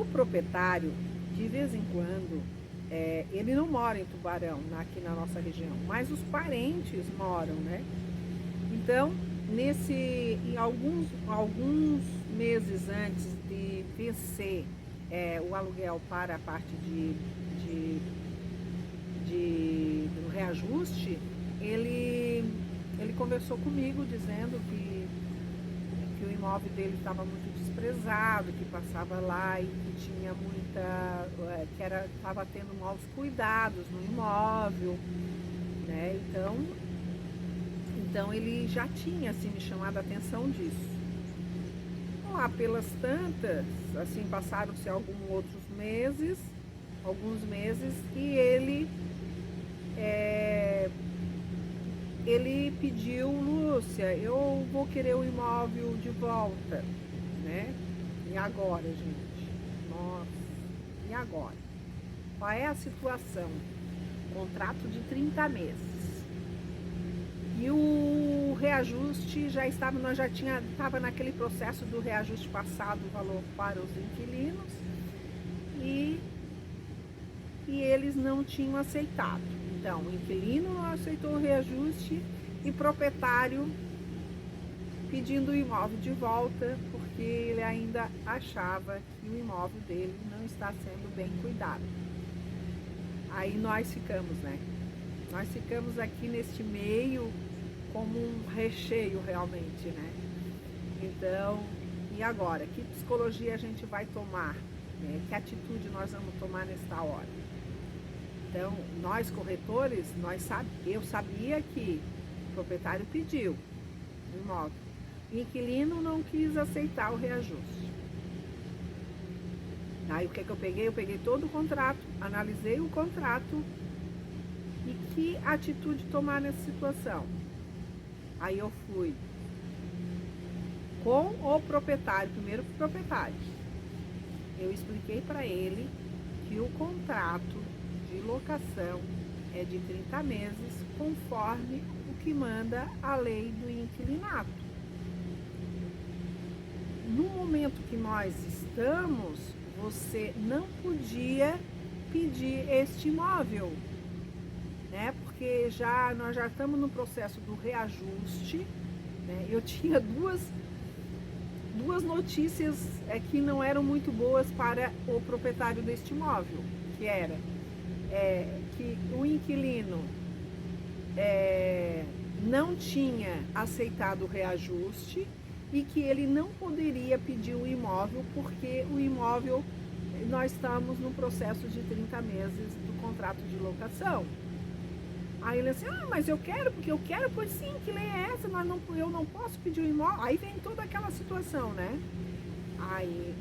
O proprietário, de vez em quando, ele não mora em Tubarão, aqui na nossa região, mas os parentes moram, né? Então, em alguns meses antes de vencer o aluguel para a parte de, do reajuste, ele conversou comigo dizendo que o imóvel dele estava muito desprezado, que passava lá e que tinha estava tendo maus cuidados no imóvel, né? Então ele já tinha assim me chamado a atenção disso. Lá pelas tantas, assim, passaram-se alguns meses, e ele pediu: Lúcia, eu vou querer o imóvel de volta, né? E agora, gente? Nossa, e agora? Qual é a situação? Contrato de 30 meses. E o reajuste estava naquele processo do reajuste passado o valor para os inquilinos, e eles não tinham aceitado. Então, o inquilino não aceitou o reajuste e o proprietário pedindo o imóvel de volta, porque ele ainda achava que o imóvel dele não está sendo bem cuidado. Aí nós ficamos, né? Nós ficamos aqui neste meio como um recheio realmente, né? Então, e agora? Que psicologia a gente vai tomar? Né? Que atitude nós vamos tomar nesta hora? Então, nós corretores, eu sabia que o proprietário pediu o imóvel. O inquilino não quis aceitar o reajuste. Aí o que eu peguei? Eu peguei todo o contrato, analisei o contrato e que atitude tomar nessa situação. Aí eu fui com o proprietário, primeiro com o proprietário. Eu expliquei para ele que o contrato de locação é de 30 meses, conforme o que manda a lei do inquilinato. No momento que nós estamos, você não podia pedir este imóvel, né? Porque nós já estamos no processo do reajuste, né? Eu tinha duas notícias que não eram muito boas para o proprietário deste imóvel, que era que o inquilino não tinha aceitado o reajuste e que ele não poderia pedir o imóvel, porque o imóvel, nós estamos no processo de 30 meses do contrato de locação. Aí ele assim: mas eu quero, porque eu quero. Pois sim, que lei é essa? Eu não posso pedir o imóvel. Aí vem toda aquela situação, né? Aí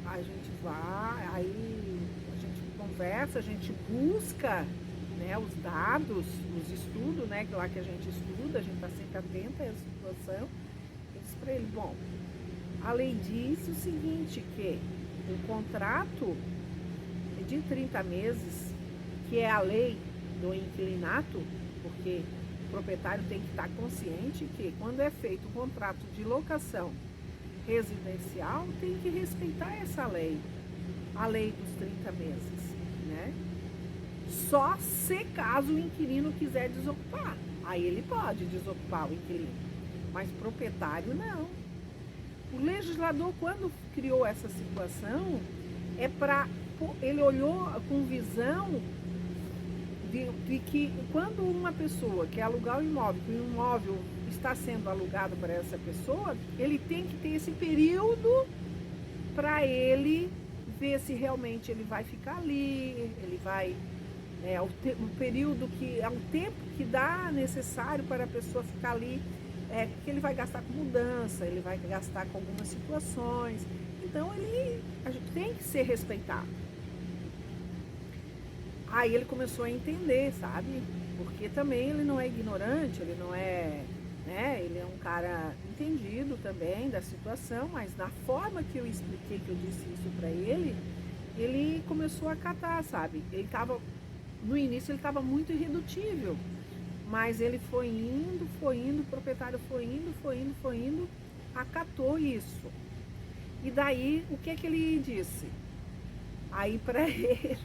a gente vai, aí a gente conversa, a gente busca, né, os dados, os estudos, né, lá que a gente estuda, a gente está sempre atenta a essa situação. Eu disse para ele: bom, a lei diz o seguinte, que o contrato é de 30 meses, que é a lei do inquilinato, porque o proprietário tem que estar consciente que quando é feito um contrato de locação residencial, tem que respeitar essa lei, a lei dos 30 meses, né? Só se caso o inquilino quiser desocupar, aí ele pode desocupar o inquilino, mas proprietário não. O legislador, quando criou essa situação, ele olhou com visão de que quando uma pessoa quer alugar o imóvel, que o imóvel está sendo alugado para essa pessoa, ele tem que ter esse período para ele ver se realmente ele vai ficar ali, ele vai o período que é o tempo que dá necessário para a pessoa ficar ali, que ele vai gastar com mudança, ele vai gastar com algumas situações. Então a gente tem que ser respeitado. Aí ele começou a entender, sabe? Porque também ele não é ignorante, ele não é, né? Ele é um cara entendido também da situação, mas da forma que eu expliquei, que eu disse isso para ele começou a acatar, sabe? No início ele estava muito irredutível, mas ele foi indo, o proprietário foi indo, acatou isso. E daí, o que ele disse? Aí para ele,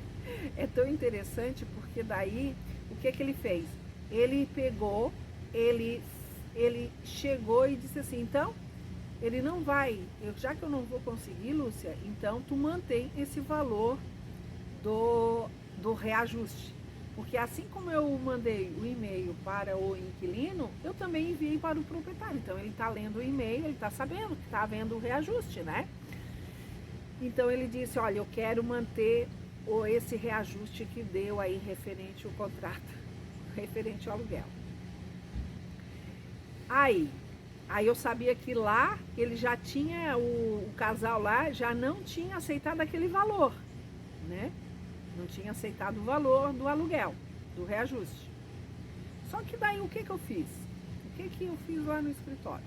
é tão interessante, porque daí, o que ele fez? Ele pegou, ele chegou e disse assim, então, ele não vai, já que eu não vou conseguir, Lúcia, então tu mantém esse valor do reajuste. Porque assim como eu mandei o e-mail para o inquilino, eu também enviei para o proprietário. Então ele está lendo o e-mail, ele está sabendo que está havendo o reajuste, né? Então ele disse, olha, eu quero manter esse reajuste que deu aí referente ao contrato, referente ao aluguel. Aí eu sabia que lá ele já tinha, o casal lá já não tinha aceitado aquele valor, né? Não tinha aceitado o valor do aluguel, do reajuste. Só que daí o que eu fiz? O que eu fiz lá no escritório?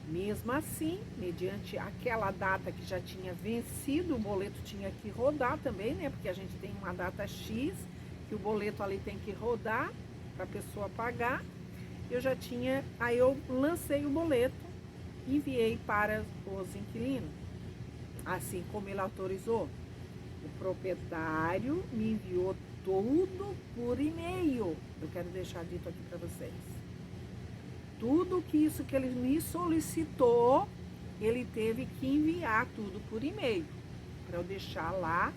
Mesmo assim, mediante aquela data que já tinha vencido, o boleto tinha que rodar também, né? Porque a gente tem uma data X, que o boleto ali tem que rodar para a pessoa pagar. Eu já tinha, aí eu lancei o boleto, enviei para os inquilinos, assim como ele autorizou. O proprietário me enviou tudo por e-mail. Eu quero deixar dito aqui para vocês. Tudo isso que ele me solicitou, ele teve que enviar tudo por e-mail, para eu deixar lá,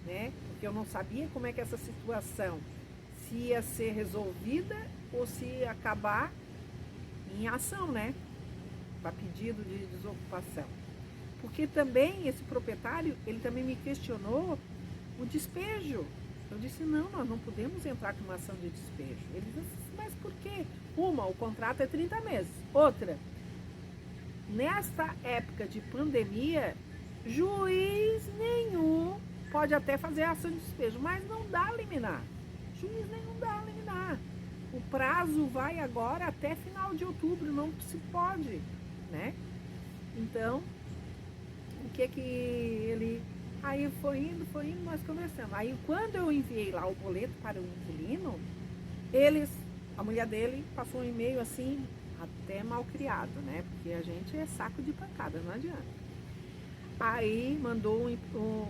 né? Porque eu não sabia como é que essa situação, se ia ser resolvida ou se ia acabar em ação, né? Para pedido de desocupação. Porque também esse proprietário, ele também me questionou o despejo. Eu disse, não, nós não podemos entrar com uma ação de despejo. Ele disse, mas por quê? Uma, o contrato é 30 meses. Outra, nesta época de pandemia, juiz nenhum pode até fazer ação de despejo, mas não dá liminar. Juiz nenhum dá liminar. O prazo vai agora até final de outubro, não se pode, né? Então, o que ele... Aí foi indo, nós conversamos. Aí quando eu enviei lá o boleto para o inquilino, a mulher dele passou um e-mail assim, até mal criado, né? Porque a gente é saco de pancada, não adianta. Aí mandou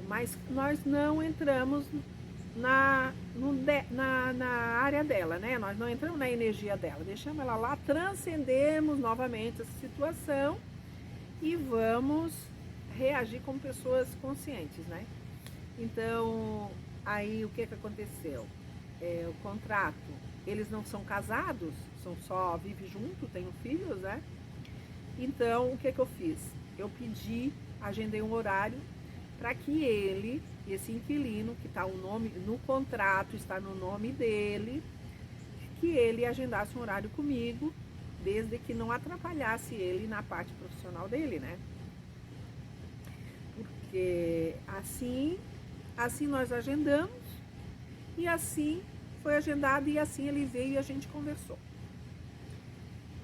mas nós não entramos na área dela, né? Nós não entramos na energia dela. Deixamos ela lá, transcendemos novamente essa situação e vamos reagir como pessoas conscientes, né? Então, aí o que aconteceu? O contrato, eles não são casados, são só vivem junto, têm filhos, né? Então, o que eu fiz? Eu agendei um horário para que esse inquilino, que está o nome no contrato, está no nome dele, que ele agendasse um horário comigo, desde que não atrapalhasse ele na parte profissional dele, né? Porque assim nós agendamos, e assim foi agendado, e assim ele veio e a gente conversou.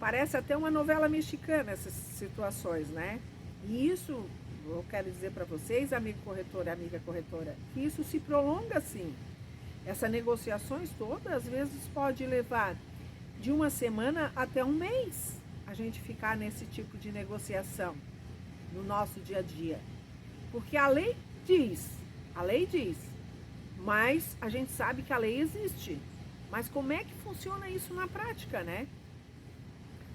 Parece até uma novela mexicana essas situações, né? E isso, eu quero dizer para vocês, amigo corretor e amiga corretora, que isso se prolonga assim. Essas negociações todas, às vezes, pode levar de uma semana até um mês a gente ficar nesse tipo de negociação no nosso dia a dia. Porque a lei diz, mas a gente sabe que a lei existe. Mas como é que funciona isso na prática, né?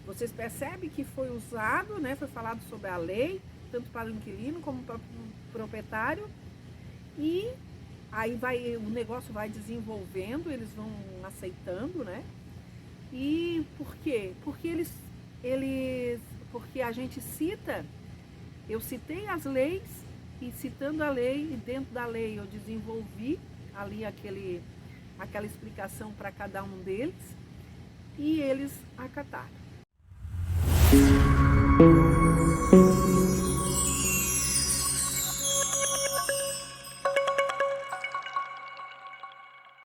Vocês percebem que foi usado, né? Foi falado sobre a lei, tanto para o inquilino como para o proprietário. E aí o negócio vai desenvolvendo, eles vão aceitando, né? E por quê? Porque porque a gente eu citei as leis, e citando a lei, e dentro da lei eu desenvolvi ali aquela explicação para cada um deles, e eles acataram.